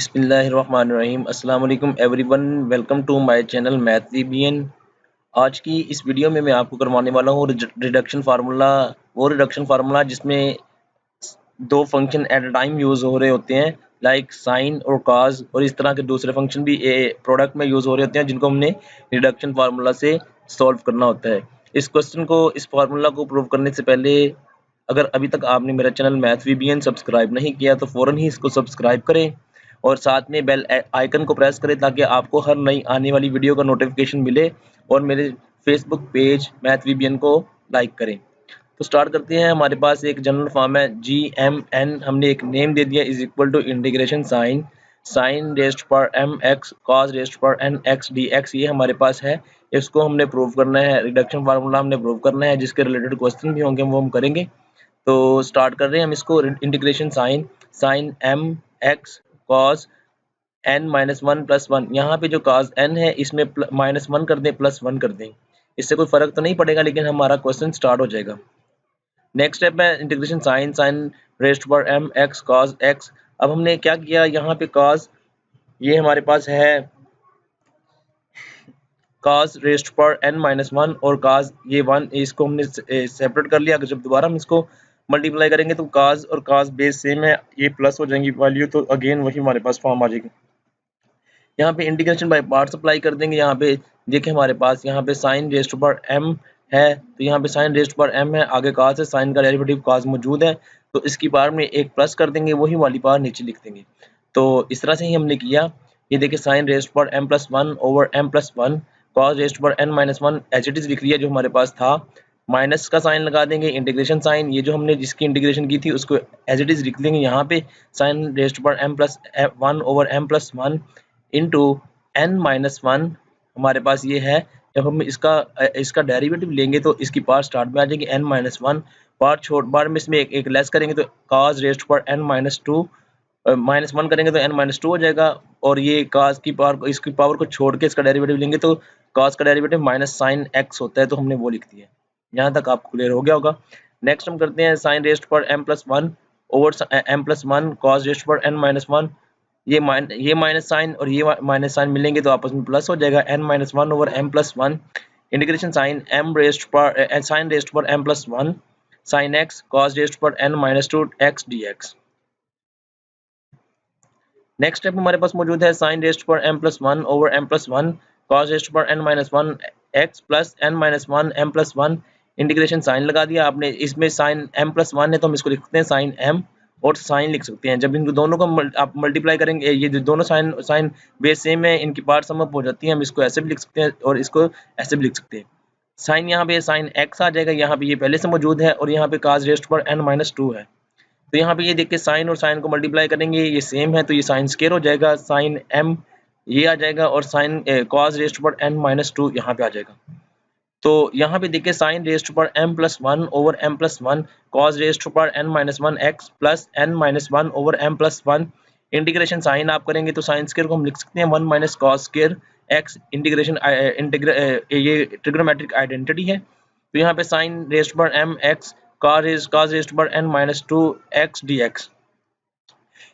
बिस्मिल्लाहिर्रहमानिर्रहीम। अस्सलाम वालेकुम everyone, welcome to my channel मैथवीबियन। आज की इस वीडियो में मैं आपको करवाने वाला हूँ रिडक्शन फार्मूला। वो रिडक्शन फार्मूला जिसमें दो function at a time use हो रहे होते हैं, लाइक साइन और काज, और इस तरह के दूसरे फंक्शन भी प्रोडक्ट में यूज़ हो रहे होते हैं, जिनको हमने रिडक्शन फार्मूला से सॉल्व करना होता है। इस फार्मूला को प्रूव करने से पहले अगर अभी तक आपने मेरा चैनल मैथवीबियन सब्सक्राइब नहीं किया तो फ़ौरन ही इसको सब्सक्राइब करें और साथ में बेल आइकन को प्रेस करें ताकि आपको हर नई आने वाली वीडियो का नोटिफिकेशन मिले, और मेरे फेसबुक पेज मैथवीबियन को लाइक करें। तो स्टार्ट करते हैं। हमारे पास एक जनरल फॉर्म है GMN, हमने एक नेम दे दिया, is equal to integration sine raised पर एम एक्स कॉस रेस्ट पर एन एक्स डी एक्स, ये हमारे पास है। इसको हमने प्रूव करना है, रिडक्शन फार्मूला हमने प्रूव करना है, जिसके रिलेटेड क्वेश्चन भी होंगे वो हम करेंगे। तो स्टार्ट कर रहे हैं हम इसको। Integration sine m x cos n minus one plus one, यहाँ पे जो cos n है इसमें माइनस वन कर दें प्लस वन कर दें, इससे कोई फर्क तो नहीं पड़ेगा, लेकिन हमारा क्वेश्चन स्टार्ट हो जाएगा। नेक्स्ट स्टेप है इंटीग्रेशन साइन रेस्ट पर एम एक्स कॉस एक्स। अब हमने क्या किया, यहाँ पे cos ये हमारे पास है cos रेस्ट पर n माइनस वन, और cos ये वन, इसको हमने सेपरेट कर लिया। अगर जब दोबारा हम इसको मल्टीप्लाई करेंगे तो cos और cos बेस सेम है, ये प्लस हो जाएंगी वैल्यू, तो अगेन वही हमारे पास फॉर्म आ जाएगी। यहाँ पे इंटीग्रेशन बाय पार्ट्स अप्लाई कर देंगे। यहाँ पे देखिए हमारे पास यहाँ पे साइन रेस्ट पर m है, तो यहाँ पे साइन रेस्ट पर m है, आगे cos है, साइन का डेरिवेटिव cos मौजूद है, तो इसकी पावर में एक प्लस कर देंगे, वही वाली पावर नीचे लिख देंगे। तो इस तरह से ही हमने किया। ये देखिए साइन रेस्ट पर m plus one over m plus one, cos raised पर n minus one as it is लिख लिया जो हमारे पास था, माइनस का साइन लगा देंगे, इंटीग्रेशन साइन, ये जो हमने जिसकी इंटीग्रेशन की थी उसको एज इट इज लिख देंगे यहाँ पे, साइन रेस्ट पर m plus one over m plus one into n minus one, हमारे पास ये है। जब हम इसका डेरिवेटिव लेंगे तो इसकी पावर स्टार्ट में आ जाएगी n माइनस वन, पावर में इसमें एक लेस करेंगे तो cos रेस्ट पर n minus two, minus one करेंगे तो n माइनस टू हो जाएगा, और ये cos की पावर, इसकी पावर को छोड़ के इसका डेरिवेटिव लेंगे तो cos का डेरिवेटिव माइनस साइन x होता है, तो हमने वो लिख दिया। यहाँ तक आपको क्लियर हो गया होगा। नेक्स्ट हम करते हैं साइन रेस्ट पर m plus one over m plus one cos raised पर n माइनस वन, ये माइनस साइन और ये माइनस साइन मिलेंगे तो आपस में प्लस हो जाएगा, n minus one over m plus one, integration sine m raised पर साइन रेस्ट पर m plus one sine x cos raised पर n minus two x dx। Next step हमारे पास मौजूद है साइन रेस्ट पर m plus one over m plus one cos raised पर n minus one x plus n minus one m plus one, integration sine लगा दिया आपने। इसमें साइन m प्लस वन है तो हम इसको लिखते हैं साइन m, और साइन लिख सकते हैं। जब इन दोनों को आप मल्टीप्लाई करेंगे, ये दोनों साइन बेस सेम है, इनकी पार्ट सम अप हो जाती है, हम इसको ऐसे भी लिख सकते हैं और इसको ऐसे भी लिख सकते हैं। साइन यहाँ पे साइन x आ जाएगा, यहाँ पे ये पहले से मौजूद है, और यहाँ पे cos रेस्ट पर n माइनस टू है, तो यहाँ पे ये देख के साइन और साइन को मल्टीप्लाई करेंगे, ये सेम है तो ये साइन स्क्वायर हो जाएगा, साइन m ये आ जाएगा, और साइन cos रेस्ट पर n माइनस टू यहाँ पे आ जाएगा। तो यहाँ पे देखिए साइन रेस्ट पर m plus one over m plus one cos raised पर n minus one x plus n minus one over m plus one, integration sine आप करेंगे तो साइन स्क्वायर को हम लिख सकते हैं one minus cos square x, integration ये ट्रिग्नोमेट्रिक आइडेंटिटी है। तो यहाँ पे साइन रेस्ट पर m एक्स कॉस रेस्ट पर n minus two x D x,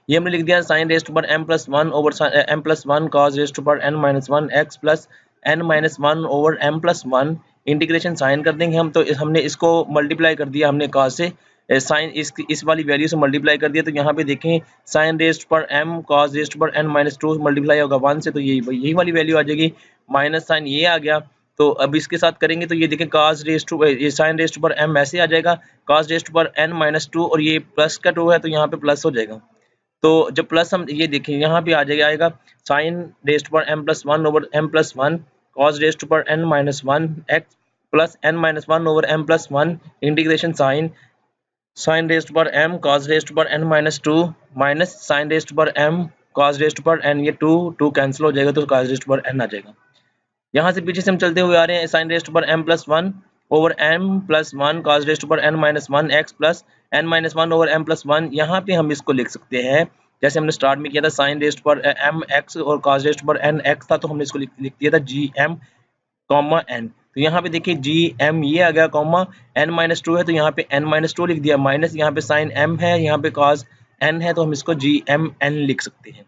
ये हमने लिख दिया साइन रेस्ट पर m plus one over m plus one cos raised पर n minus one x plus n minus one over m plus one, integration sine कर देंगे हम, तो हमने इसको मल्टीप्लाई कर दिया, हमने cos से साइन इस वाली वैल्यू से मल्टीप्लाई कर दिया, तो यहाँ पे देखें साइन रेस्ट पर m cos रेस्ट पर n माइनस टू मल्टीप्लाई होगा वन से, तो यही वाली वैल्यू आ जाएगी, माइनस साइन ये आ गया। तो अब इसके साथ करेंगे तो ये देखें cos रेस्ट टू, ये साइन रेस्ट पर m ऐसे आ जाएगा, cos रेस्ट पर n माइनस टू, और ये प्लस का टू है तो यहाँ पे प्लस हो जाएगा। तो जब प्लस हम ये देखें यहाँ पे आ जाएगा साइन रेस्ट पर m plus one over m plus one cos raised पर n minus one x plus n minus one over m plus one, integration sine raised पर m कॉस रेस्ट पर n minus two minus sine raised पर m cos raised पर n, ये two cancel हो जाएगा तो cos raised पर n आ जाएगा। यहाँ से पीछे से हम चलते हुए आ रहे हैं, साइन रेस्ट पर m plus one over m plus one cos raised पर n minus one x plus n minus one over m plus one, यहाँ पे हम इसको लिख सकते हैं जैसे हमने स्टार्ट में किया था, साइन रेस्ट पर m एक्स और कॉस रेस्ट पर n एक्स था, तो हमने इसको लिख दिया था gm कॉमा n। तो यहाँ पे देखिए gm ये आ गया, कॉमा n माइनस टू है तो यहाँ पे n माइनस टू लिख दिया, माइनस यहाँ पे साइन m है, यहाँ पे cos n है, तो हम इसको gmn लिख सकते हैं।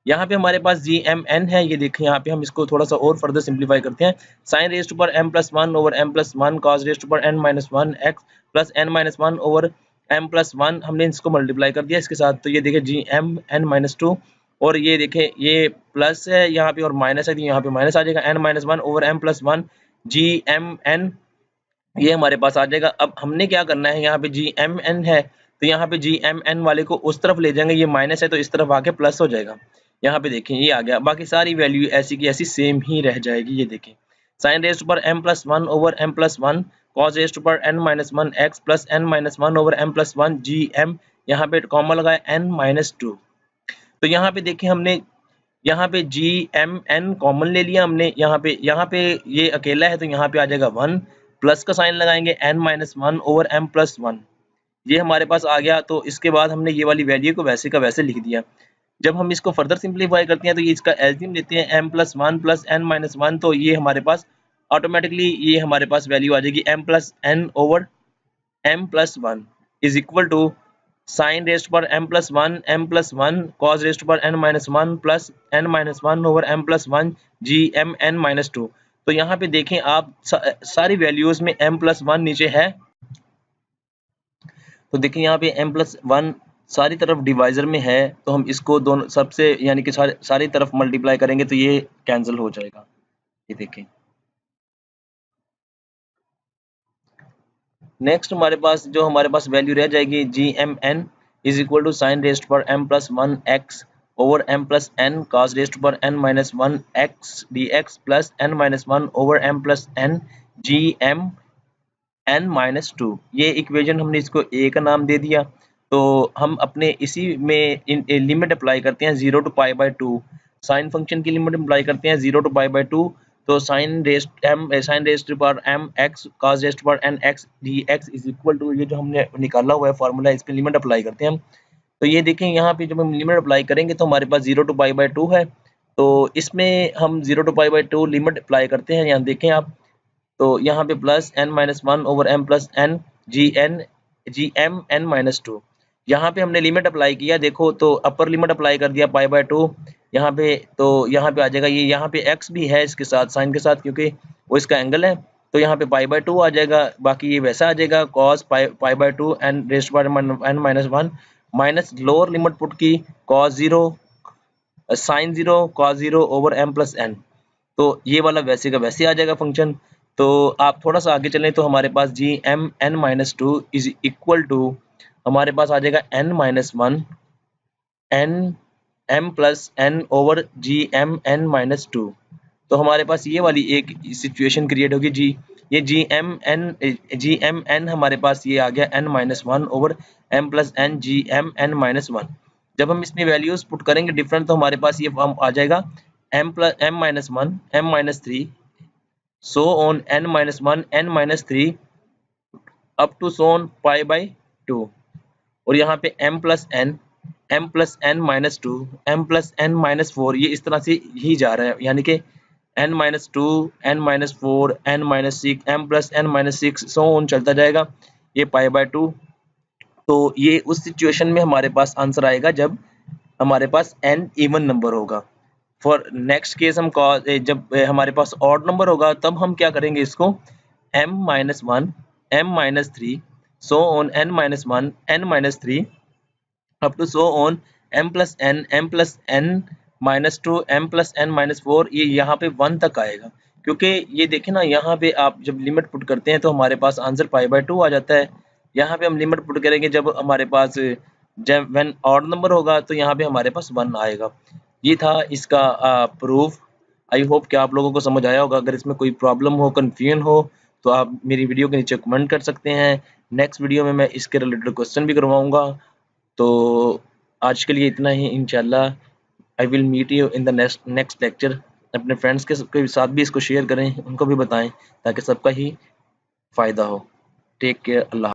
यहाँ पे हमारे पास जी एम एन है, ये देखें यहाँ पे हम इसको थोड़ा सा और फर्दर सिंप्लीफाई करते हैं। साइन रेस्ट पर M plus one over M plus one cos raised पर N minus one x plus N minus one over M plus one, हमने इसको मल्टीप्लाई कर दिया इसके साथ, तो ये देखिए G M N minus two, और ये देखें ये प्लस है यहाँ पे और माइनस है, तो यहाँ पे माइनस आ जाएगा, N minus one over M plus one G M n, ये हमारे पास आ जाएगा। अब हमने क्या करना है, यहाँ पे जी एम एन है तो यहाँ पे जी एम एन वाले को उस तरफ ले जाएंगे, ये माइनस है तो इस तरफ आके प्लस हो जाएगा। यहाँ पे देखें ये आ गया, बाकी सारी वैल्यू ऐसी की ऐसी सेम ही रह जाएगी। ये देखें साइन रेस्ट पर M plus one over M plus one cos raised पर N minus one x plus N minus one over M plus one G M, यहाँ पे कॉमन लगाया एन माइनस टू, तो यहाँ पे देखें हमने यहाँ पे जी एम एन कॉमन ले लिया हमने, यहाँ पे ये अकेला है तो यहाँ पे आ जाएगा वन, प्लस का साइन लगाएंगे n minus one over M plus one, ये हमारे पास आ गया। तो इसके बाद हमने ये वाली वैल्यू को वैसे का वैसे लिख दिया। जब हम इसको फर्दर सिंप्लीफाई करते हैं तो ये इसका एलसीएम लेते हैं m plus one plus N minus one, तो ये हमारे पास ऑटोमेटिकली ये हमारे पास वैल्यू आ जाएगी M plus N over M plus one is equal to sine raised पर M plus one cos raised पर N minus one plus N minus one over M plus one G M N minus two. तो यहाँ पे देखें आप सारी values में M plus one नीचे है, तो देखिए यहाँ पे एम प्लस वन सारी तरफ डिवाइजर में है, तो हम इसको दोनों सबसे यानी कि सारी तरफ मल्टीप्लाई करेंगे तो ये कैंसिल हो जाएगा। ये देखें नेक्स्ट हमारे पास वैल्यू रह जाएगी G M N is equal to sine raised पर M plus one X over M plus N cos raised पर N minus one X D X plus N minus one over M plus N G M N minus two. ये equation हमने इसको ए का नाम दे दिया, तो हम अपने इसी में लिमिट अप्लाई करते हैं 0 to pi by 2, sine function की लिमिट अप्लाई करते हैं 0 टू पाई बाय 2, तो साइन रेस्ट पर एम एक्स कॉस रेस्ट पर n x D x is equal to, ये जो हमने निकाला हुआ है फार्मूला इस पे लिमिट अप्लाई करते हैं हम। तो ये देखें यहाँ पे जब हम लिमिट अप्लाई करेंगे तो हमारे पास 0 टू पाई बाय 2 है, तो इसमें हम 0 to pi by 2 limit apply करते हैं। यहाँ देखें आप, तो यहाँ पे plus N minus one over M plus N G M N minus two, यहाँ पे हमने लिमिट अप्लाई किया, देखो तो अपर लिमिट अप्लाई कर दिया पाई बाय 2 यहाँ पे, तो यहाँ पे आ जाएगा ये, यहाँ पे एक्स भी है इसके साथ साइन के साथ क्योंकि वो इसका एंगल है, तो यहाँ पे पाई बाय 2 आ जाएगा, बाकी ये वैसा आ जाएगा cos pi by 2 N raised by N minus one minus lower limit put की cos zero sine zero cos zero over M plus N, तो ये वाला वैसे का वैसे आ जाएगा फंक्शन। तो आप थोड़ा सा आगे चलें तो हमारे पास G M N minus two is equal to हमारे पास आ जाएगा N minus one N M plus N over G M N minus two. तो हमारे पास ये वाली एक सिचुएशन क्रिएट होगी जी, ये जी एम एन हमारे पास ये आ गया n minus one over M plus N G M N minus one. जब हम इसमें वैल्यूज पुट करेंगे डिफरेंट तो हमारे पास ये फॉर्म आ जाएगा m minus one m minus three so on n minus 1 n minus 3 up to so on pi by 2, और यहाँ पे m plus n minus 2 m plus n minus 4 ये इस तरह से ही जा रहा है, यानी कि n minus 2 n minus 4 n minus 6 m plus n minus 6 so on चलता जाएगा ये pi by 2। तो ये उस सिचुएशन में हमारे पास आंसर आएगा जब हमारे पास n इवन नंबर होगा। फॉर नेक्स्ट केस हम जब हमारे पास ऑड नंबर होगा तब हम क्या करेंगे इसको m minus one m minus three so on n minus one n minus three up to so on m plus n minus two m plus n minus four, ये यहाँ पे 1 तक आएगा क्योंकि ये देखें ना यहाँ पे आप जब लिमिट पुट करते हैं तो हमारे पास आंसर पाई बाय 2 आ जाता है। यहाँ पे हम लिमिट पुट करेंगे जब हमारे पास जब व्हेन ऑड नंबर होगा तो यहाँ पे हमारे पास 1 आएगा। ये था इसका प्रूफ। आई होप कि आप लोगों को समझ आया होगा। अगर इसमें कोई प्रॉब्लम हो, कन्फ्यूजन हो तो आप मेरी वीडियो के नीचे कमेंट कर सकते हैं। नेक्स्ट वीडियो में मैं इसके रिलेटेड क्वेश्चन भी करवाऊंगा। तो आज के लिए इतना ही। इंशाल्लाह I will meet you in the next lecture. अपने फ्रेंड्स के साथ भी इसको शेयर करें, उनको भी बताएं ताकि सबका ही फ़ायदा हो। Take care. अल्लाह।